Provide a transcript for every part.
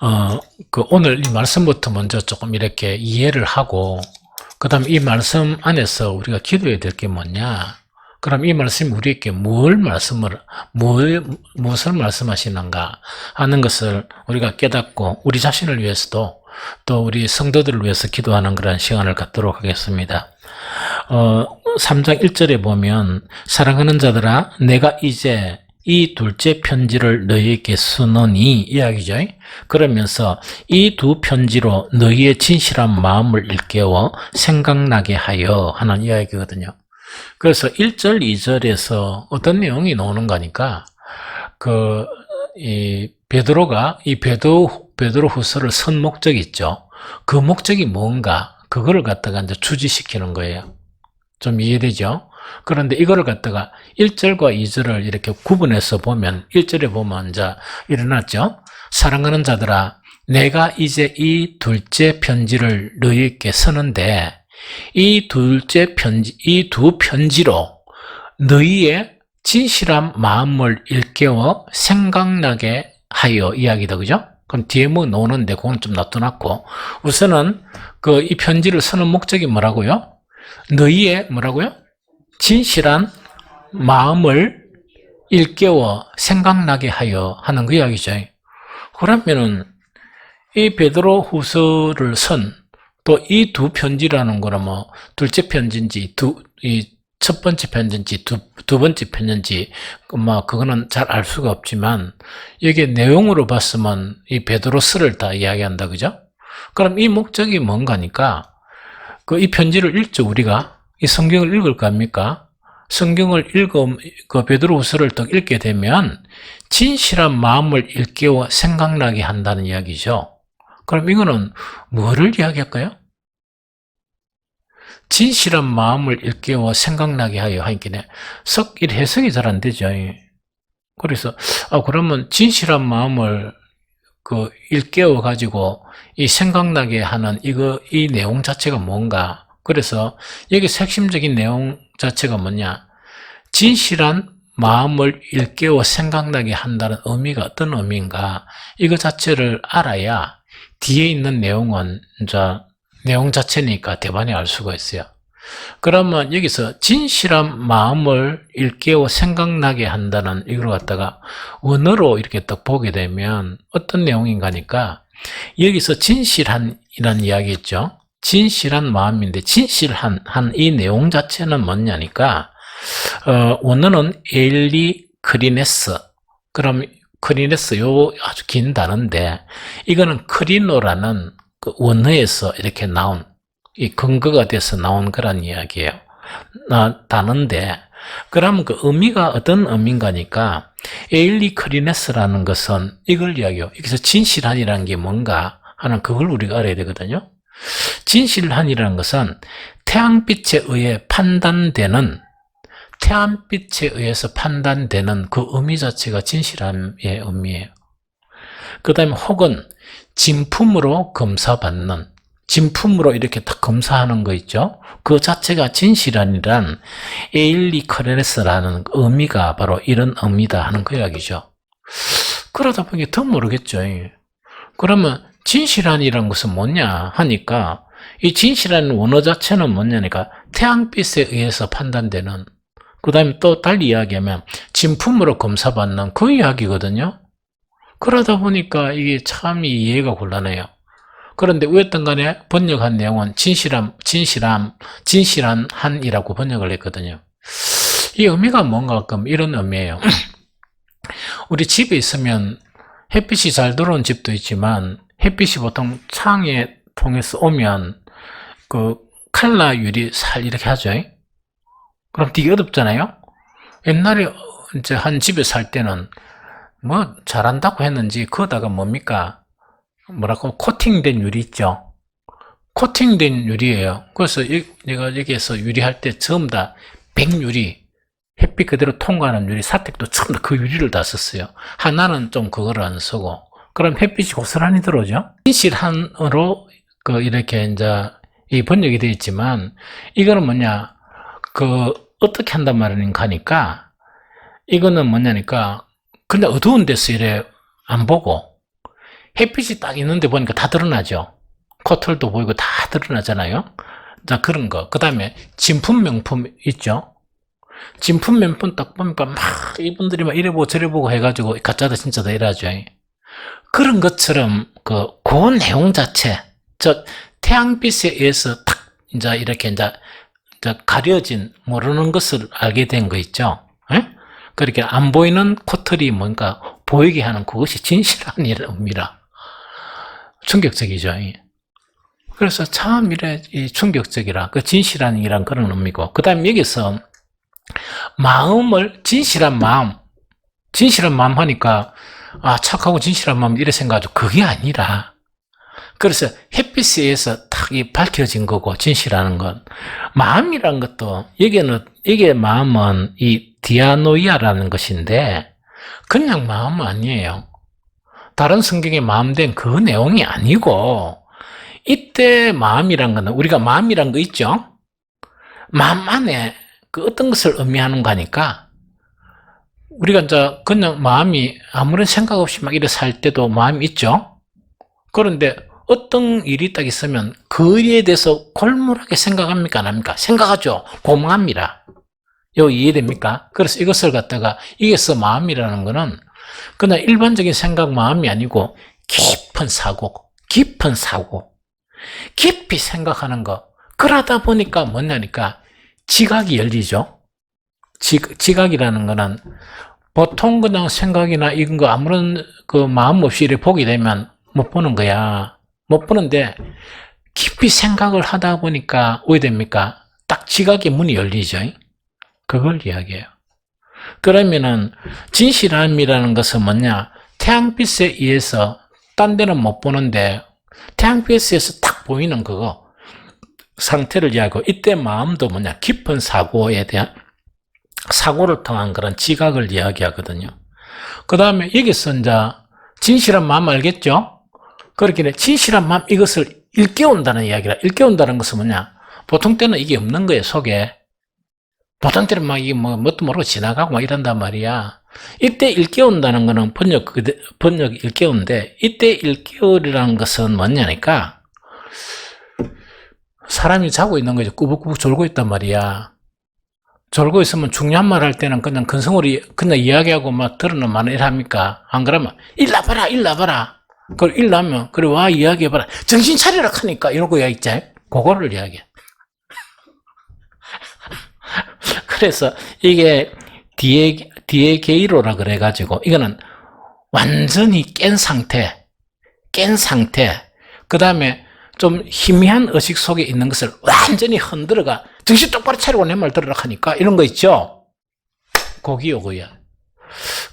오늘 이 말씀부터 먼저 조금 이렇게 이해를 하고, 그 다음 이 말씀 안에서 우리가 기도해야 될 게 뭐냐? 그럼 이 말씀이 우리에게 무엇을 말씀하시는가 하는 것을 우리가 깨닫고, 우리 자신을 위해서도 또 우리 성도들을 위해서 기도하는 그런 시간을 갖도록 하겠습니다. 3장 1절에 보면, 사랑하는 자들아, 내가 이제 이 둘째 편지를 너희에게 쓰노니 이야기죠. 그러면서 이 두 편지로 너희의 진실한 마음을 일깨워 생각나게 하여 하는 이야기거든요. 그래서 1절, 2절에서 어떤 내용이 나오는가 하니까, 베드로가 이 베드로 후서를 쓴 목적이 있죠. 그 목적이 뭔가, 그거를 갖다가 이제 추지시키는 거예요. 좀 이해되죠? 그런데 이거를 갖다가 1절과 2절을 이렇게 구분해서 보면, 1절에 보면 이제 일어났죠? 사랑하는 자들아, 내가 이제 이 둘째 편지를 너희에게 쓰는데, 이 두 편지로 너희의 진실한 마음을 일깨워 생각나게 하여 이야기다, 그죠? 그럼 뒤에 뭐 나오는데 그건 좀 놔둬놨고, 우선은 이 편지를 쓰는 목적이 뭐라고요? 너희의 뭐라고요? 진실한 마음을 일깨워 생각나게 하여 하는 그 이야기죠. 그러면은 이 베드로 후서를 쓴 또 이 두 편지라는 거는 뭐 둘째 편지인지 이 첫 번째 편지인지 두 번째 편지인지 뭐 그거는 잘 알 수가 없지만, 여기에 내용으로 봤으면 이 베드로서를 다 이야기한다, 그죠? 그럼 이 목적이 뭔가니까, 이 편지를 읽죠, 우리가. 이 성경을 읽을 거 아닙니까? 성경을 베드로 후서를 또 읽게 되면 진실한 마음을 일깨워 생각나게 한다는 이야기죠. 그럼 이거는 뭐를 이야기할까요? 진실한 마음을 일깨워 생각나게 하여 하니까 해석이 잘 안 되죠. 그래서 그러면 진실한 마음을 일깨워 가지고 이 생각나게 하는 이 내용 자체가 뭔가? 그래서 여기 핵심적인 내용 자체가 뭐냐? 진실한 마음을 일깨워 생각나게 한다는 의미가 어떤 의미인가? 이거 자체를 알아야 뒤에 있는 내용은 이제 내용 자체니까 대반히 알 수가 있어요. 그러면 여기서 진실한 마음을 일깨워 생각나게 한다는 이걸 갖다가 원어로 이렇게 딱 보게 되면 어떤 내용인가니까, 여기서 진실한이라는 이야기 있죠. 진실한 마음인데, 진실한 이 내용 자체는 뭐냐니까, 원어는 엘리 크리네스. 그럼 크리네스 요 아주 긴 단어인데, 이거는 크리노라는 그 원어에서 이렇게 나온, 이 근거가 돼서 나온 그런 이야기예요. 단어인데, 그럼 그 의미가 어떤 의미인가니까, 에일리 크리네스라는 것은 이걸 이야기해요. 여기서 진실한이라는 게 뭔가 하는 그걸 우리가 알아야 되거든요. 진실한이라는 것은 태양빛에 의해서 판단되는 그 의미 자체가 진실함의 의미예요. 그 다음에 혹은 진품으로 검사받는, 진품으로 이렇게 딱 검사하는 거 있죠? 그 자체가 진실한이란 에일리 크레네스라는 의미가 바로 이런 의미다 하는 그 이야기죠. 그러다 보니 더 모르겠죠. 그러면 진실한이라는 것은 뭐냐 하니까, 이 진실한 원어 자체는 뭐냐니까 태양빛에 의해서 판단되는, 그 다음에 또 달리 이야기하면 진품으로 검사받는 그 이야기거든요. 그러다 보니까 이게 참 이해가 곤란해요. 그런데 어쨌든 간에 번역한 내용은 진실한 한이라고 번역을 했거든요. 이 의미가 뭔가 그럼 이런 의미예요. 우리 집에 있으면 햇빛이 잘 들어오는 집도 있지만, 햇빛이 보통 창에 통해서 오면 칼라 유리 살 이렇게 하죠. 그럼 되게 어둡잖아요. 옛날에 이제 한 집에 살 때는 뭐 잘한다고 했는지 거기다가 뭡니까? 코팅된 유리 있죠. 코팅된 유리예요. 그래서 내가 여기에서 유리할 때 전부 다 백유리, 햇빛 그대로 통과하는 유리, 사택도 전부 다 그 유리를 다 썼어요. 하나는 좀 그거를 안 쓰고. 그럼 햇빛이 고스란히 들어오죠. 진실한으로 이렇게 이제 이 번역이 되어 있지만, 이거는 뭐냐, 어떻게 한단 말인가 하니까, 이거는 뭐냐니까, 그냥 어두운 데서 이래 안 보고 햇빛이 딱 있는데 보니까 다 드러나죠. 코털도 보이고 다 드러나잖아요. 자, 그런 거. 그 다음에 진품 명품 있죠. 진품 명품 딱 보니까 막 이분들이 막 이래보고 저래보고 해가지고 가짜다 진짜다 이러죠. 그런 것처럼 그 내용 자체, 태양빛에 의해서 탁 이제 이렇게 이제 가려진 모르는 것을 알게 된 거 있죠. 예? 그렇게 안 보이는 코털이 뭔가 보이게 하는 그것이 진실한 의미라. 충격적이죠. 그래서 참 이래 충격적이라. 그 진실한 이란 그런 의미고. 그 다음에 여기서 마음을 진실한 마음 하니까 착하고 진실한 마음 이래 생각하죠. 그게 아니라 그래서 햇빛에 의해서 딱 밝혀진 거고 진실하는 건 마음이란 것도 이게 마음은 이 디아노이아라는 것인데 그냥 마음은 아니에요. 다른 성경의 마음된 그 내용이 아니고 이때 마음이란 거는 우리가 마음이란 거 있죠? 마음 안에 그 어떤 것을 의미하는 거니까 우리가 이제 그냥 마음이 아무런 생각 없이 막 이래 살 때도 마음이 있죠? 그런데 어떤 일이 딱 있으면 그 일에 대해서 골몰하게 생각합니까? 안 합니까? 생각하죠. 고망합니다. 이거 이해됩니까? 그래서 이것을 갖다가 이게서 마음이라는 거는 그냥 일반적인 생각 마음이 아니고 깊은 사고, 깊이 생각하는 거. 그러다 보니까 뭐냐니까 지각이 열리죠. 지각이라는 거는 보통 그냥 생각이나 이런 거 아무런 그 마음 없이 이렇게 보게 되면 못 보는 거야. 못 보는데 깊이 생각을 하다 보니까 왜 됩니까? 딱 지각의 문이 열리죠. 그걸 이야기해요. 그러면은 진실함이라는 것은 뭐냐? 태양빛에 의해서 딴 데는 못 보는데 태양빛에서 딱 보이는 그거 상태를 이야기하고 이때 마음도 뭐냐? 깊은 사고에 대한 사고를 통한 그런 지각을 이야기하거든요. 그 다음에 여기서 이제 진실한 마음 알겠죠? 그렇게 진실한 마음 이것을 일깨운다는 이야기라. 일깨운다는 것은 뭐냐? 보통 때는 이게 없는 거예요, 속에. 보통 때는 막 이게 뭣도 모르고 지나가고 막 이런단 말이야. 이때 일깨운다는 거는 번역 일깨운데 이때 일깨우리라는 것은 뭐냐니까 사람이 자고 있는 거죠. 꾸벅꾸벅 졸고 있단 말이야. 졸고 있으면 중요한 말 할 때는 그냥 근성으로 그냥 이야기하고 막 들으는 말은 이랍니까? 안 그러면 일나봐라. 그걸 일나면 그래 와 이야기해봐라. 정신 차리라 하니까 이러고 이야기했잖아요. 그거를 이야기해. 그래서 이게 디에게이로라 그래가지고 이거는 완전히 깬 상태. 그 다음에 좀 희미한 의식 속에 있는 것을 완전히 흔들어가 정신 똑바로 차리고 내 말 들으라 하니까 이런 거 있죠. 거기요.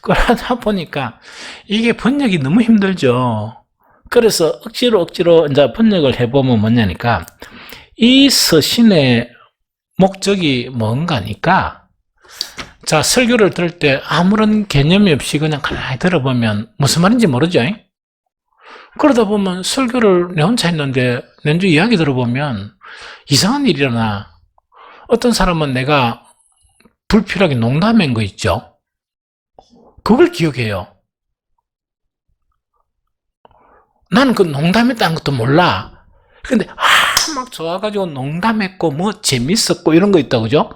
그러다 보니까 이게 번역이 너무 힘들죠. 그래서 억지로 이제 번역을 해보면 뭐냐니까 이 서신의 목적이 뭔가니까 자, 설교를 들을 때 아무런 개념이 없이 그냥 가만히 들어보면 무슨 말인지 모르죠. 그러다 보면 설교를 내 혼자 했는데 내주 이야기 들어보면 이상한 일이 일어나. 어떤 사람은 내가 불필요하게 농담한 거 있죠. 그걸 기억해요. 나는 그 농담했다는 것도 몰라. 근데 막 좋아가지고 농담했고 뭐 재밌었고 이런 거 있다 그죠?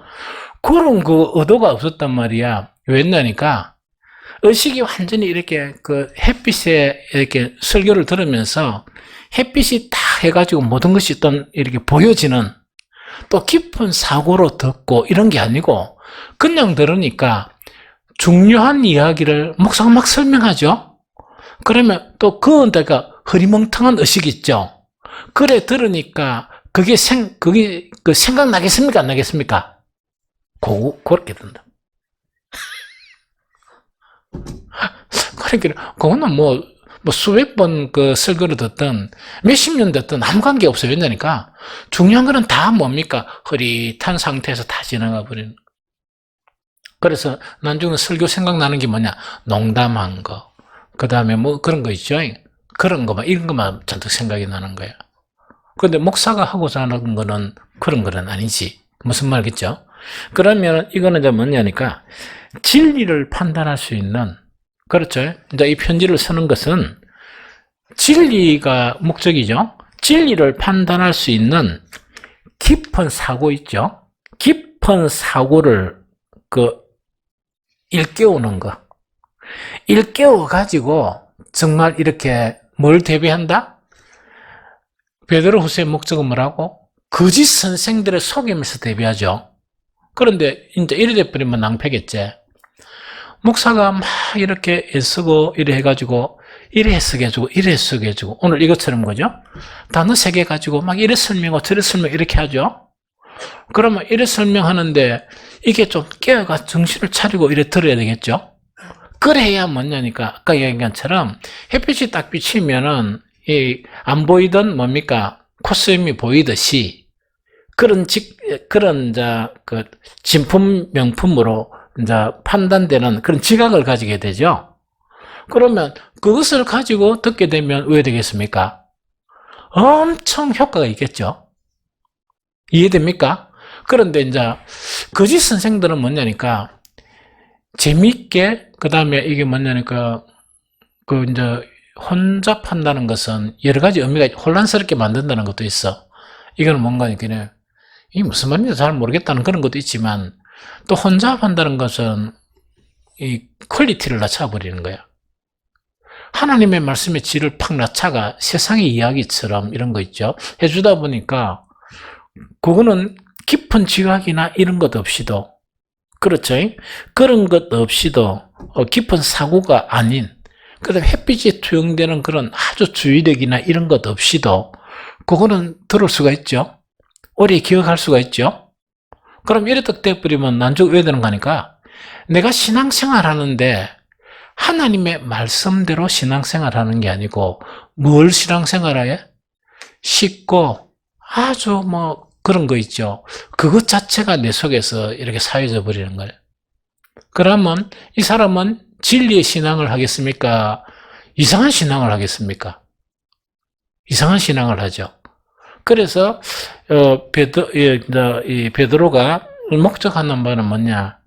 그런 그 의도가 없었단 말이야. 왜냐니까 의식이 완전히 이렇게 그 햇빛에 이렇게 설교를 들으면서 햇빛이 딱 해가지고 모든 것이 어떤 이렇게 보여지는 또 깊은 사고로 듣고 이런 게 아니고 그냥 들으니까 중요한 이야기를 목사가 막 설명하죠. 그러면 또 그데가 흐리멍텅한 의식이 있죠. 그래 들으니까 그게 그 생각나겠습니까? 안 나겠습니까? 그렇게 된다. 그러니까 그거는 뭐 수백 번 그 설교를 듣든 몇십 년 듣든 아무 관계 없어요. 왜냐니까 중요한 거는 다 뭡니까? 흐릿한 상태에서 다 지나가 버리는. 그래서 나중에 설교 생각나는 게 뭐냐? 농담한 거. 그 다음에 뭐 그런 거 있죠. 그런 거만 이런 것만 잔뜩 생각이 나는 거예요. 그런데 목사가 하고자 하는 거는 그런 거는 아니지. 무슨 말이겠죠? 그러면 이거는 이제 뭐냐니까 진리를 판단할 수 있는 그렇죠. 이제 이 편지를 쓰는 것은 진리가 목적이죠. 진리를 판단할 수 있는 깊은 사고 있죠. 깊은 사고를 일깨우는 거. 일깨워 가지고 정말 이렇게 뭘 대비한다? 베드로 후서의 목적은 뭐라고? 거짓 선생들의 속임에서 대비하죠. 그런데 이제 이래 돼버리면 낭패겠지. 목사가 막 이렇게 애쓰고 이래 해가지고 이래 쓰게 해주고 이래 쓰게 해주고 오늘 이것처럼 거죠. 단어 3개 가지고 막 이래 설명하고 저래 설명 이렇게 하죠. 그러면 이래 설명하는데 이게 좀 깨어가 정신을 차리고 이래 들어야 되겠죠. 그래야 뭐냐니까 아까 얘기한 것처럼 햇빛이 딱 비치면은 안 보이던 뭡니까 코스염이 보이듯이 그런 진품 명품으로 이제 판단되는 그런 지각을 가지게 되죠. 그러면 그것을 가지고 듣게 되면 왜 되겠습니까? 엄청 효과가 있겠죠. 이해됩니까? 그런데 이제 거짓 선생들은 뭐냐니까 재미있게 그다음에 이게 뭐냐니까 이제 혼잡한다는 것은 여러 가지 의미가 혼란스럽게 만든다는 것도 있어. 이거는 뭔가니까 이 무슨 말인지 잘 모르겠다는 그런 것도 있지만 또 혼잡한다는 것은 이 퀄리티를 낮춰버리는 거야. 하나님의 말씀의 질을 팍 낮춰가 세상의 이야기처럼 이런 거 있죠. 해주다 보니까 그거는 깊은 지각이나 이런 것 없이도 그렇죠. 그런 것 없이도 깊은 사고가 아닌 그다음에 햇빛이 투영되는 그런 아주 주의력이나 이런 것 없이도 그거는 들을 수가 있죠. 오래 기억할 수가 있죠. 그럼 이렇게 돼버리면 난쪽 왜 되는 거니까 내가 신앙생활 하는데 하나님의 말씀대로 신앙생활 하는 게 아니고 뭘 신앙생활해? 쉽고 아주 그런 거 있죠. 그것 자체가 내 속에서 이렇게 사여져 버리는 거예요. 그러면 이 사람은 진리의 신앙을 하겠습니까? 이상한 신앙을 하겠습니까? 이상한 신앙을 하죠. 그래서 베드로가 목적하는 바는 뭐냐?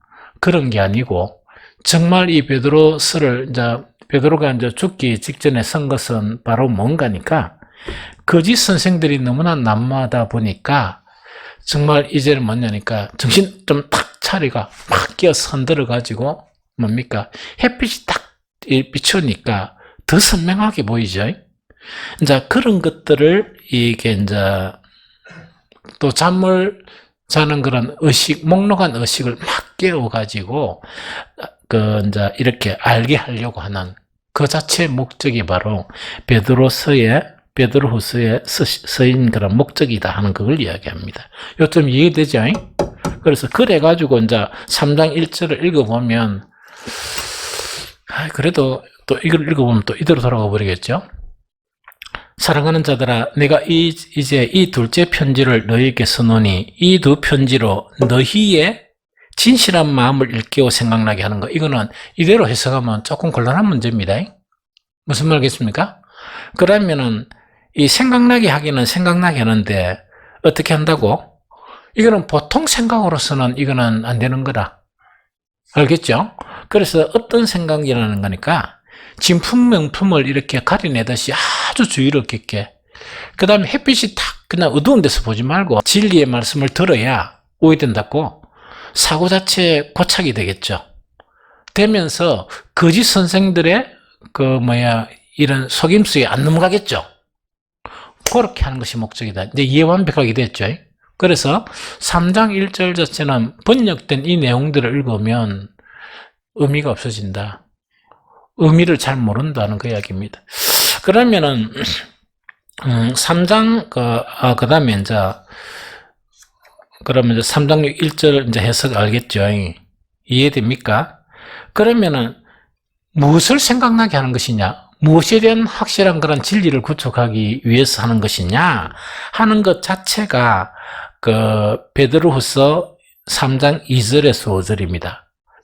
그런 게 아니고 정말 이 베드로서를 베드로가 죽기 직전에 쓴 것은 바로 뭔가니까 거짓 선생들이 너무나 난무하다 보니까 정말 이제는 뭐냐니까 정신 좀 탁 차리가 막 끼어서 흔들어 가지고 뭡니까? 햇빛이 딱 비추니까 더 선명하게 보이죠. 이제 그런 것들을 이게 이제 또 잠을 자는 그런 의식, 목록한 의식을 막 깨워가지고 이제 이렇게 알게 하려고 하는 그 자체의 목적이 바로 베드로후서에 쓰인 그런 목적이다 하는 그걸 이야기합니다. 요점 이해되죠? 그래서 그래가지고 이제 3장 1절을 읽어보면 그래도 또 이걸 읽어보면 또 이대로 돌아가 버리겠죠? 사랑하는 자들아, 내가 이제 이 둘째 편지를 너희에게 써노니 이 두 편지로 너희의 진실한 마음을 일깨워 생각나게 하는 거. 이거는 이대로 해석하면 조금 곤란한 문제입니다. 무슨 말이겠습니까? 그러면은 이 생각나게 하기는 생각나게 하는데 어떻게 한다고? 이거는 보통 생각으로서는 이거는 안 되는 거다. 알겠죠? 그래서 어떤 생각이라는 거니까 진품 명품을 이렇게 가려내듯이 아주 주의를 깊게 그 다음에 햇빛이 탁 그냥 어두운 데서 보지 말고 진리의 말씀을 들어야 오해된다고 사고 자체에 고착이 되겠죠. 되면서 거짓 선생들의 이런 속임수에 안 넘어가겠죠. 그렇게 하는 것이 목적이다. 이제 이해 완벽하게 됐죠. 그래서 3장 1절 자체는 번역된 이 내용들을 읽으면 의미가 없어진다. 의미를 잘 모른다는 그 이야기입니다. 그러면은 3장 그다음에 이제 그러면 이제 3장 1절 이제 해석 알겠죠? 이해됩니까? 그러면은 무엇을 생각나게 하는 것이냐? 무엇에 대한 확실한 그런 진리를 구축하기 위해서 하는 것이냐? 하는 것 자체가 베드로후서 3장 2절에서 5절입니다.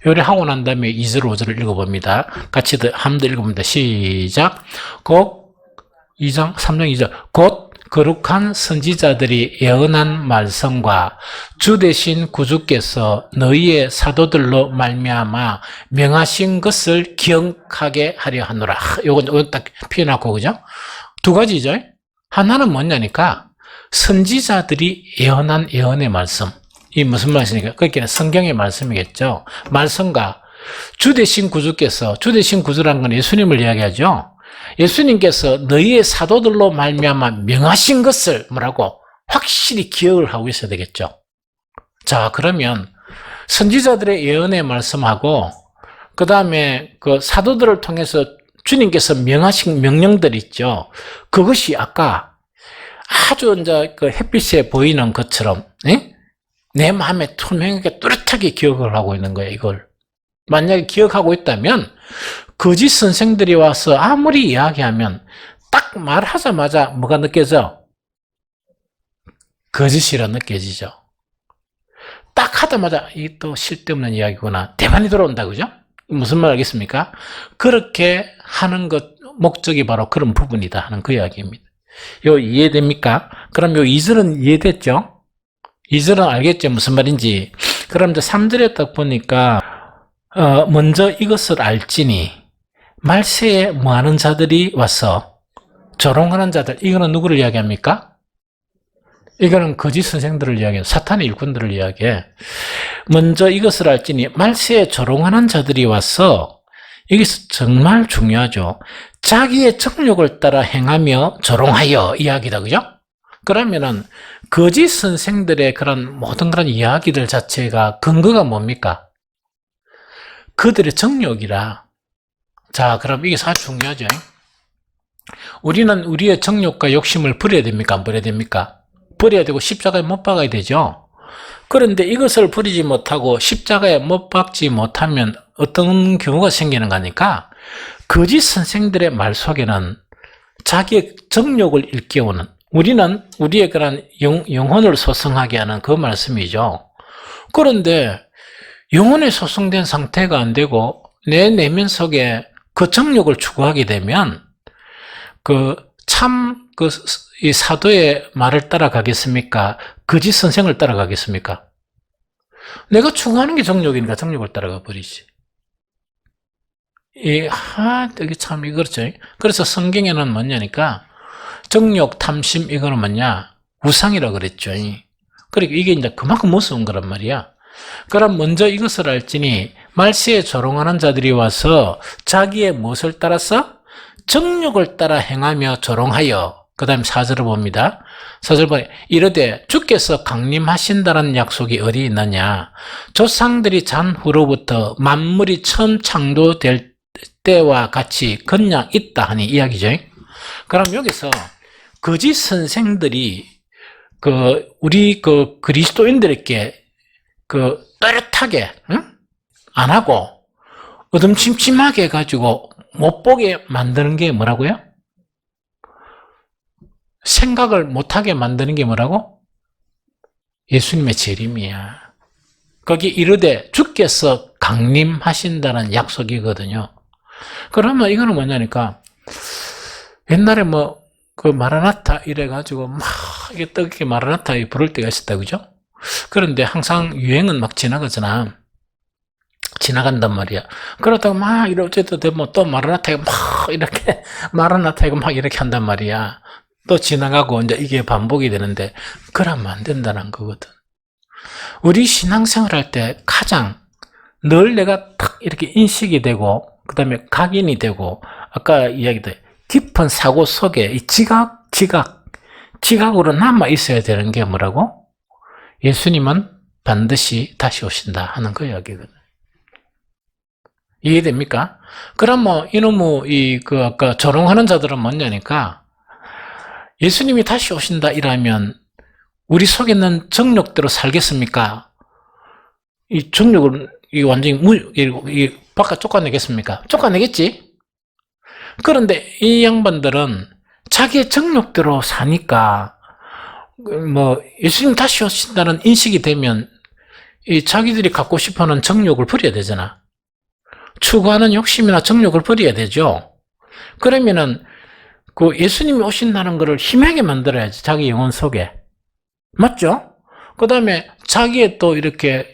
요리 하고 난 다음에 2절, 5절을 읽어봅니다. 같이 한번 더 읽어봅니다. 시작. 곧 3장 2절. 곧 거룩한 선지자들이 예언한 말씀과 주 되신 구주께서 너희의 사도들로 말미암아 명하신 것을 기억하게 하려 하노라. 요건 딱 표현하고, 그죠? 두 가지죠. 하나는 뭐냐니까 선지자들이 예언한 예언의 말씀. 이 무슨 말씀입니까? 그게 성경의 말씀이겠죠. 말씀과 주 되신 구주께서, 주 되신 구주라는 건 예수님을 이야기하죠. 예수님께서 너희의 사도들로 말미암아 명하신 것을 뭐라고 확실히 기억을 하고 있어야 되겠죠. 자, 그러면 선지자들의 예언의 말씀하고 그 다음에 그 사도들을 통해서 주님께서 명하신 명령들 있죠. 그것이 아까 아주 이제 그 햇빛에 보이는 것처럼 내 마음에 투명하게 뚜렷하게 기억을 하고 있는 거예요. 이걸 만약에 기억하고 있다면 거짓 선생들이 와서 아무리 이야기하면 딱 말하자마자 뭐가 느껴져? 거짓이라 느껴지죠. 딱 하자마자 이 또 쓸데없는 이야기구나. 대만이 들어온다, 그죠? 무슨 말 알겠습니까? 그렇게 하는 것 목적이 바로 그런 부분이다 하는 그 이야기입니다. 요 이해됩니까? 그럼 요 2절은 이해됐죠? 2절은 알겠죠? 무슨 말인지. 그럼 이제 3절에 딱 보니까 먼저 이것을 알지니 말세에 뭐하는 자들이 와서 조롱하는 자들. 이거는 누구를 이야기합니까? 이거는 거짓 선생들을 이야기해요. 사탄의 일꾼들을 이야기해. 먼저 이것을 알지니 말세에 조롱하는 자들이 와서, 이게 정말 중요하죠. 자기의 정욕을 따라 행하며 조롱하여 이야기다, 그죠? 그러면은 거짓 선생들의 그런 모든 그런 이야기들 자체가 근거가 뭡니까? 그들의 정욕이라. 자, 그럼 이게 사실 중요하죠. 우리는 우리의 정욕과 욕심을 버려야 됩니까? 안 버려야 됩니까? 버려야 되고 십자가에 못 박아야 되죠. 그런데 이것을 버리지 못하고 십자가에 못 박지 못하면 어떤 경우가 생기는 거니까 거짓 선생들의 말 속에는 자기의 정욕을 일깨우는, 우리는 우리의 그런 영혼을 소성하게 하는 그 말씀이죠. 그런데 영혼에 소성된 상태가 안 되고 내 내면 속에 그 정욕을 추구하게 되면 이 사도의 말을 따라가겠습니까? 거짓 선생을 따라가겠습니까? 내가 추구하는 게 정욕이니까 정욕을 따라가 버리지. 이게 참, 이거죠. 그래서 성경에는 뭐냐니까, 정욕, 탐심, 이거는 뭐냐? 우상이라 그랬죠. 그러니까 이게 이제 그만큼 무서운 거란 말이야. 그럼 먼저 이것을 알지니, 말세에 조롱하는 자들이 와서 자기의 무엇을 따라서? 정욕을 따라 행하며 조롱하여. 그 다음 4절을 봅니다. 4절 보니 이르되 주께서 강림하신다는 약속이 어디 있느냐. 조상들이 잔 후로부터 만물이 처음 창조될 때와 같이 그냥 있다 하니 이야기죠. 그럼 여기서 거짓 선생들이 우리 그리스도인들에게 또렷하게 안 하고 어둠침침하게 해가지고 못 보게 만드는 게 뭐라고요? 생각을 못하게 만드는 게 뭐라고? 예수님의 재림이야. 거기 이르되 주께서 강림하신다는 약속이거든요. 그러면 이거는 뭐냐니까, 옛날에 마라나타 이래가지고 이게 뜨겁게 마라나타 부를 때가 있었다, 그죠? 그런데 항상 유행은 막 지나가잖아. 지나간단 말이야. 그러다가 어쨌든 되면 또 마라나타가 이렇게 한단 말이야. 또 지나가고 이제 이게 반복이 되는데, 그러면 안 된다는 거거든. 우리 신앙생활 할 때 가장 늘 내가 탁 이렇게 인식이 되고, 그 다음에 각인이 되고, 아까 이야기했던 깊은 사고 속에 이 지각으로 남아 있어야 되는 게 뭐라고? 예수님은 반드시 다시 오신다 하는 그 이야기거든. 이해됩니까? 그럼 아까 조롱하는 자들은 뭐냐니까, 예수님이 다시 오신다 이러면 우리 속에 있는 정욕대로 살겠습니까? 이 정욕을 완전히 바깥 쫓아내겠습니까? 쫓아내겠지? 그런데 이 양반들은 자기의 정욕대로 사니까 예수님 다시 오신다는 인식이 되면 자기들이 갖고 싶어하는 정욕을 버려야 되잖아. 추구하는 욕심이나 정욕을 버려야 되죠. 그러면은 그 예수님이 오신다는 것을 희망하게 만들어야지, 자기 영혼 속에. 맞죠? 그 다음에 자기의 또 이렇게,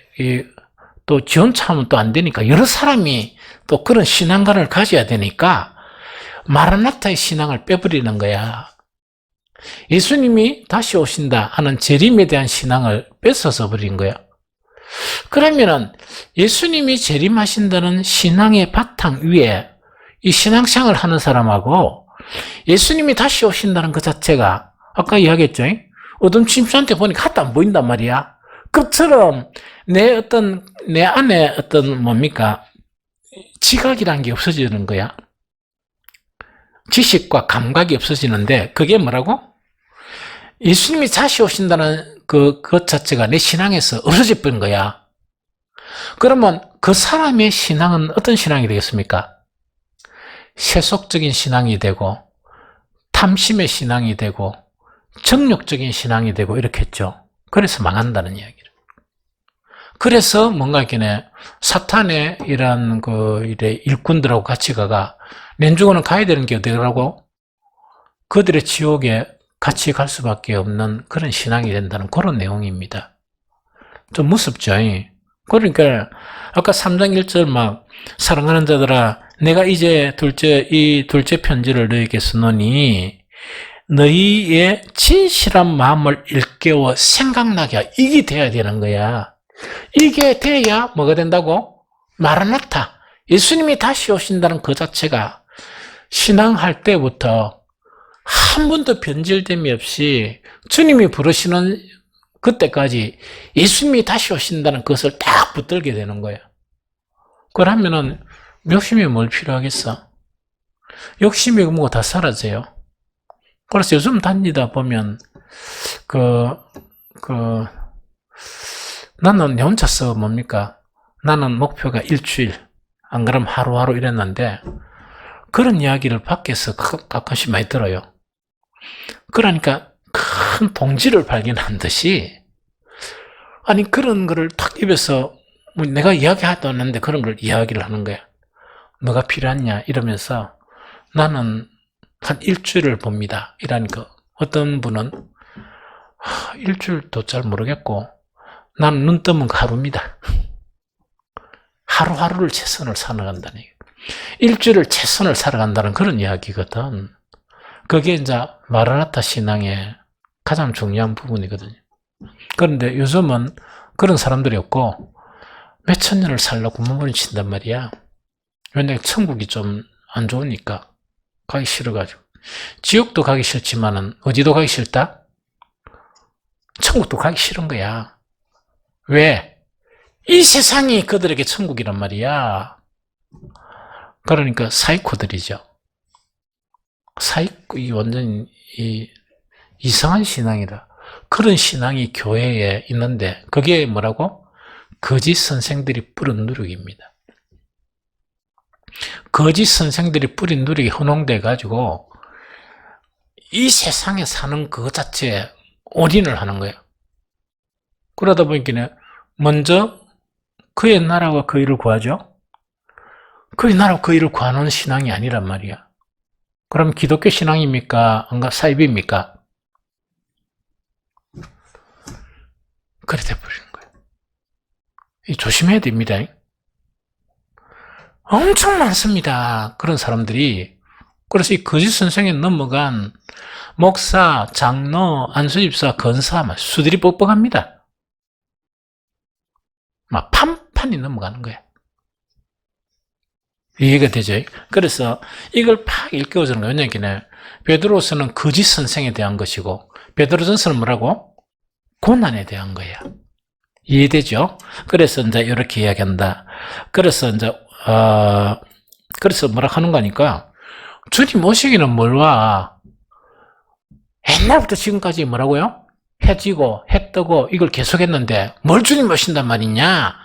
또 지원차하면 또 안 되니까, 여러 사람이 또 그런 신앙관을 가져야 되니까, 마라나타의 신앙을 빼버리는 거야. 예수님이 다시 오신다 하는 재림에 대한 신앙을 뺏어서 버린 거야. 그러면은 예수님이 재림하신다는 신앙의 바탕 위에 이 신앙생활을 하는 사람하고 예수님이 다시 오신다는 그 자체가 아까 이야기했죠. 어둠 침수한테 보니까 하나도 안 보인단 말이야. 그처럼 내 안에 어떤 뭡니까? 지각이란 게 없어지는 거야. 지식과 감각이 없어지는데 그게 뭐라고? 예수님이 다시 오신다는 것 자체가 내 신앙에서 없어져 버린 거야. 그러면 그 사람의 신앙은 어떤 신앙이 되겠습니까? 세속적인 신앙이 되고 탐심의 신앙이 되고 정욕적인 신앙이 되고 이렇게 했죠. 그래서 망한다는 이야기를. 그래서 뭔가 이렇게 사탄의 이런 일꾼들하고 같이 가가 낸죽어는 가야 되는 게 어디라고? 그들의 지옥에 같이 갈 수밖에 없는 그런 신앙이 된다는 그런 내용입니다. 좀 무섭죠? 그러니까 아까 3장 1절 막 사랑하는 자들아 내가 이제 이 둘째 편지를 너희에게 쓰노니 너희의 진실한 마음을 일깨워 생각나게 하여. 이게 돼야 되는 거야. 이게 돼야 뭐가 된다고? 마라나타. 예수님이 다시 오신다는 그 자체가 신앙할 때부터 한 번도 변질됨이 없이 주님이 부르시는 그때까지 예수님이 다시 오신다는 것을 딱 붙들게 되는 거예요. 그러면은 욕심이 뭘 필요하겠어? 욕심이 뭐고 다 사라져요. 그래서 요즘 다니다 보면 나는 혼자서 뭡니까? 나는 목표가 일주일, 안 그러면 하루하루 이랬는데 그런 이야기를 밖에서 가끔씩 많이 들어요. 그러니까 큰 동지를 발견한 듯이 아니 그런 거를 탁 입에서 내가 이야기하도 않는데 그런 걸 이야기를 하는 거야. 뭐가 필요하냐 이러면서 나는 한 일주일을 봅니다. 이러니까 어떤 분은 일주일도 잘 모르겠고 나는 눈 뜨면 하루입니다. 하루하루를 최선을 살아간다는 얘기예요. 일주일을 최선을 살아간다는 그런 이야기거든. 그게 이제 마라나타 신앙의 가장 중요한 부분이거든요. 그런데 요즘은 그런 사람들이 없고 몇천 년을 살려고 몸부림친단 말이야. 왜냐면 천국이 좀 안 좋으니까 가기 싫어가지고. 지옥도 가기 싫지만은 어디도 가기 싫다? 천국도 가기 싫은 거야. 왜? 이 세상이 그들에게 천국이란 말이야. 그러니까 사이코들이죠. 이 완전 이상한 신앙이다. 그런 신앙이 교회에 있는데 그게 뭐라고? 거짓 선생들이 뿌린 누룩입니다. 거짓 선생들이 뿌린 누룩이 혼용돼 가지고 이 세상에 사는 그것 자체에 올인을 하는 거예요. 그러다 보니까 먼저 그의 나라와 그 일을 구하죠. 그의 나라와 그 일을 구하는 신앙이 아니란 말이야. 그럼 기독교 신앙입니까? 사이비입니까? 그래 돼버리는 거예요. 조심해야 됩니다. 엄청 많습니다. 그런 사람들이. 그래서 이 거짓 선생에 넘어간 목사, 장로, 안수집사, 건사, 수들이 뻑뻑합니다. 막 판판이 넘어가는 거야. 이해가 되죠? 그래서 이걸 팍 일깨워주는 거예요. 왜냐하면 베드로서는 거짓 선생에 대한 것이고 베드로전서는 뭐라고? 고난에 대한 거야. 이해되죠? 그래서 이제 이렇게 이야기한다. 그래서 이제 그래서 뭐라 하는 거니까 주님 오시기는 뭘 와? 옛날부터 지금까지 뭐라고요? 해 지고 해 뜨고 이걸 계속했는데 뭘 주님 오신단 말이냐?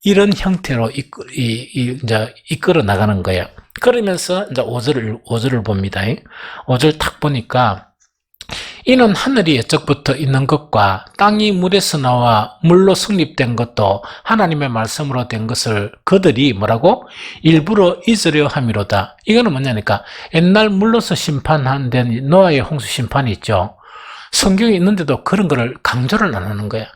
이런 형태로 이제 이끌어 나가는 거예요. 그러면서 이제 5절을 봅니다. 5절 딱 보니까 이는 하늘이 옛적부터 있는 것과 땅이 물에서 나와 물로 성립된 것도 하나님의 말씀으로 된 것을 그들이 뭐라고? 일부러 잊으려 함이로다. 이거는 뭐냐니까 옛날 물로서 심판한 된 노아의 홍수 심판이 있죠. 성경에 있는데도 그런 거를 강조를 안 하는 거야.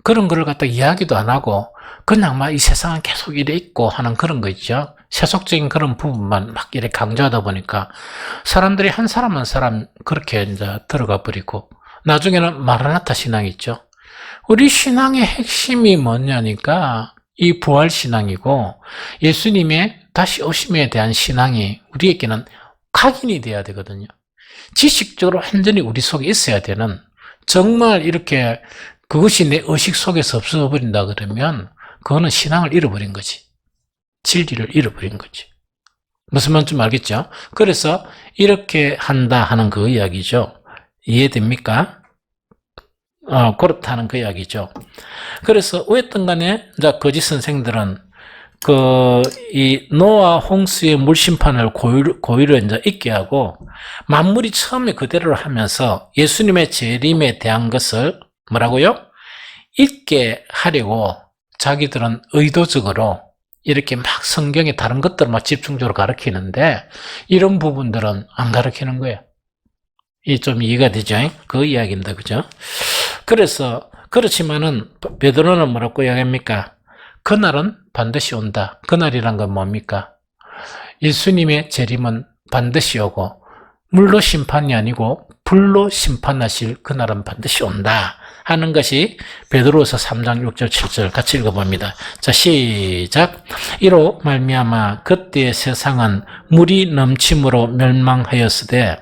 그런 거를 갖다 이야기도 안 하고 그냥 막 이 세상은 계속 이래 있고 하는 그런 거 있죠. 세속적인 그런 부분만 막 이렇게 강조하다 보니까 사람들이 한 사람 한 사람 그렇게 이제 들어가 버리고 나중에는 마라나타 신앙이 있죠. 우리 신앙의 핵심이 뭐냐니까 이 부활 신앙이고 예수님의 다시 오심에 대한 신앙이 우리에게는 각인이 돼야 되거든요. 지식적으로 완전히 우리 속에 있어야 되는 정말 이렇게 그것이 내 의식 속에서 없어버린다 그러면 그거는 신앙을 잃어버린 거지. 진리를 잃어버린 거지. 무슨 말인지 좀 알겠죠? 그래서 이렇게 한다 하는 그 이야기죠. 이해됩니까? 그렇다는 그 이야기죠. 그래서 어쨌든 간에 이제 거짓 선생들은 이 노아 홍수의 물심판을 고의로 이제 잊게 하고 만물이 처음에 그대로 하면서 예수님의 재림에 대한 것을 뭐라고요? 잊게 하려고 자기들은 의도적으로 이렇게 막 성경에 다른 것들만 집중적으로 가르치는데 이런 부분들은 안 가르치는 거예요. 이 좀 이해가 되죠? 그 이야기입니다. 그죠? 그래서 그렇지만은 베드로는 뭐라고 이야기합니까? 그날은 반드시 온다. 그날이란 건 뭡니까? 예수님의 재림은 반드시 오고 물로 심판이 아니고 불로 심판하실 그날은 반드시 온다 하는 것이 베드로서 3장 6절 7절 같이 읽어봅니다. 자, 시작. 이로 말미암아 그때의 세상은 물이 넘침으로 멸망하였으되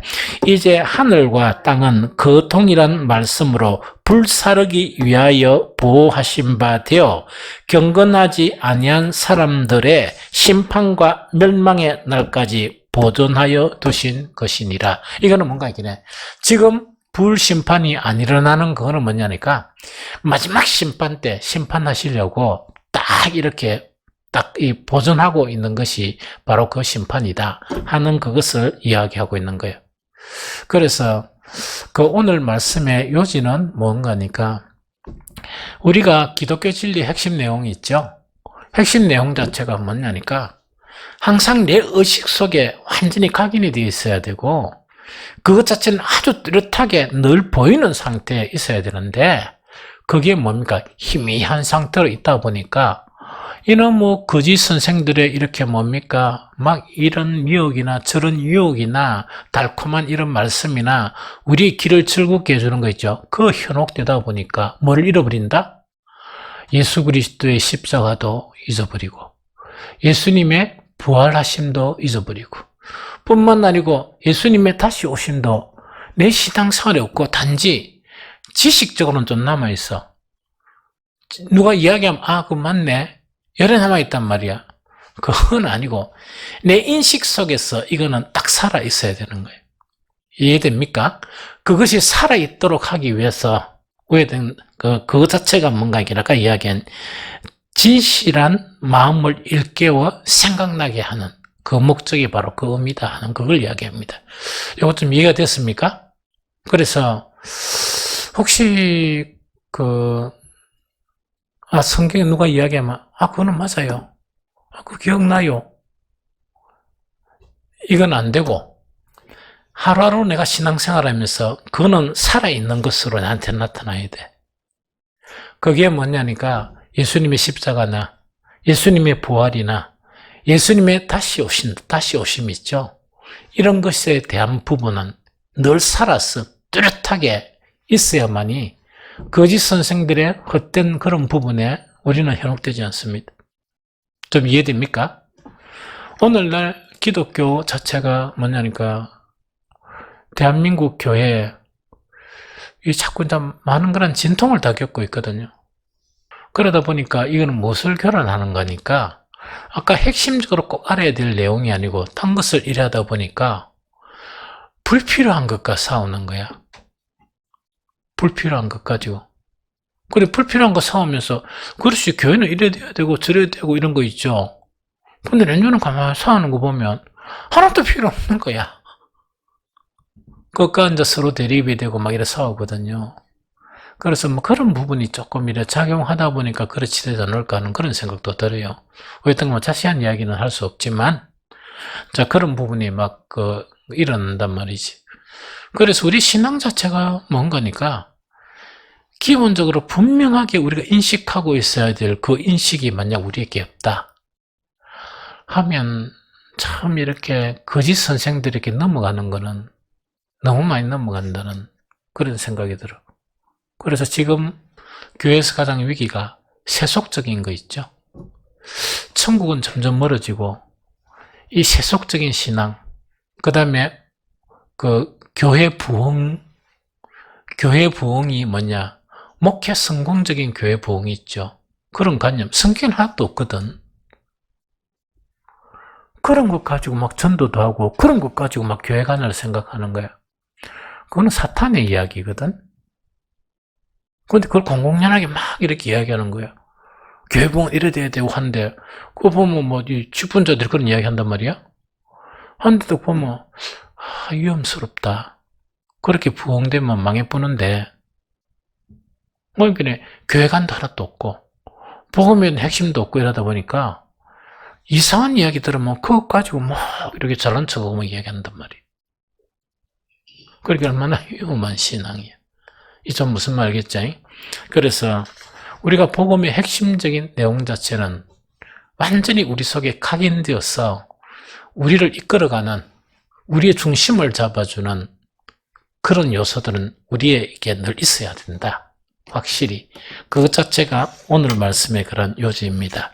이제 하늘과 땅은 그 동일한 말씀으로 불사르기 위하여 보호하신 바 되어 경건하지 아니한 사람들의 심판과 멸망의 날까지 보존하여 두신 것이니라. 이거는 뭔가 있겠네. 지금 불심판이 안 일어나는 그거는 뭐냐니까 마지막 심판 때 심판하시려고 딱 이렇게 딱 이 보존하고 있는 것이 바로 그 심판이다 하는 그것을 이야기하고 있는 거예요. 그래서 그 오늘 말씀의 요지는 뭔가니까 우리가 기독교 진리의 핵심 내용이 있죠. 핵심 내용 자체가 뭐냐니까 항상 내 의식 속에 완전히 각인이 되어 있어야 되고 그것 자체는 아주 뚜렷하게 늘 보이는 상태에 있어야 되는데 그게 뭡니까? 희미한 상태로 있다 보니까 이런 뭐 거짓 선생들의 이렇게 뭡니까? 막 이런 미혹이나 저런 유혹이나 달콤한 이런 말씀이나 우리 길을 즐겁게 해주는 거 있죠. 그 현혹되다 보니까 뭘 잃어버린다? 예수 그리스도의 십자가도 잊어버리고 예수님의 부활하심도 잊어버리고 뿐만 아니고 예수님의 다시 오심도 내 신앙생활에 없고 단지 지식적으로는 좀 남아있어. 누가 이야기하면 그거 맞네. 열에 남아있단 말이야. 그건 아니고 내 인식 속에서 이거는 딱 살아있어야 되는 거예요. 이해됩니까? 그것이 살아있도록 하기 위해서 그것 자체가 뭔가 아까 이야기한 진실한 마음을 일깨워 생각나게 하는 그 목적이 바로 그 의미다 하는 그걸 이야기합니다. 이것 좀 이해가 됐습니까? 그래서 혹시 성경에 누가 이야기하면 그거는 맞아요. 그거 기억나요. 이건 안 되고 하루하루 내가 신앙생활하면서 그거는 살아있는 것으로 나한테 나타나야 돼. 그게 뭐냐니까 예수님의 십자가나 예수님의 부활이나 예수님의 다시 오심 있죠. 이런 것에 대한 부분은 늘 살아서 뚜렷하게 있어야만이 거짓 선생들의 헛된 그런 부분에 우리는 현혹되지 않습니다. 좀 이해됩니까? 오늘날 기독교 자체가 뭐냐니까 대한민국 교회에 자꾸 많은 그런 진통을 다 겪고 있거든요. 그러다 보니까 이거는 무엇을 교란하는 거니까 아까 핵심적으로 꼭 알아야 될 내용이 아니고 딴 것을 일하다 보니까 불필요한 것과 싸우는 거야. 불필요한 것 가지고. 그래, 불필요한 거 싸우면서 그렇지, 교회는 이래야 돼야 되고 저래야 되고 이런 거 있죠. 근데 내년은 가만히 싸우는 거 보면 하나도 필요 없는 거야. 끝과 이제 서로 대립이 되고 막 이래 싸우거든요. 그래서 뭐 그런 부분이 조금 이래 작용하다 보니까 그렇지 되지 않을까 하는 그런 생각도 들어요. 어떤 뭐 자세한 이야기는 할 수 없지만, 자, 그런 부분이 막 일어난단 말이지. 그래서 우리 신앙 자체가 뭔가니까, 기본적으로 분명하게 우리가 인식하고 있어야 될 그 인식이 만약 우리에게 없다 하면 참 이렇게 거짓 선생들에게 넘어가는 거는 너무 많이 넘어간다는 그런 생각이 들어. 그래서 지금 교회에서 가장 위기가 세속적인 거 있죠. 천국은 점점 멀어지고 이 세속적인 신앙, 그 다음에 교회 부흥이 뭐냐? 목회 성공적인 교회 부흥이 있죠. 그런 관념, 성경에 하나도 없거든. 그런 것 가지고 막 전도도 하고, 그런 것 가지고 막 교회 가나를 생각하는 거야. 그거는 사탄의 이야기거든. 근데 그걸 공공연하게 막 이렇게 이야기하는 거야. 교회 부흥 이래 돼야 되고 한데, 그거 보면 뭐, 이 직분자들이 그런 이야기 한단 말이야? 한데도 보면, 위험스럽다. 그렇게 부흥되면 망해보는데, 그러니까 교회관도 하나도 없고 복음에는 핵심도 없고 이러다 보니까 이상한 이야기 들으면 그것 가지고 막 이렇게 잘난 척하고 이야기한단 말이에요. 그러니까 얼마나 위험한 신앙이야. 이 좀 무슨 말 알겠죠? 그래서 우리가 복음의 핵심적인 내용 자체는 완전히 우리 속에 각인되어서 우리를 이끌어가는, 우리의 중심을 잡아주는 그런 요소들은 우리에게 늘 있어야 된다. 확실히 그것 자체가 오늘 말씀의 그런 요지입니다.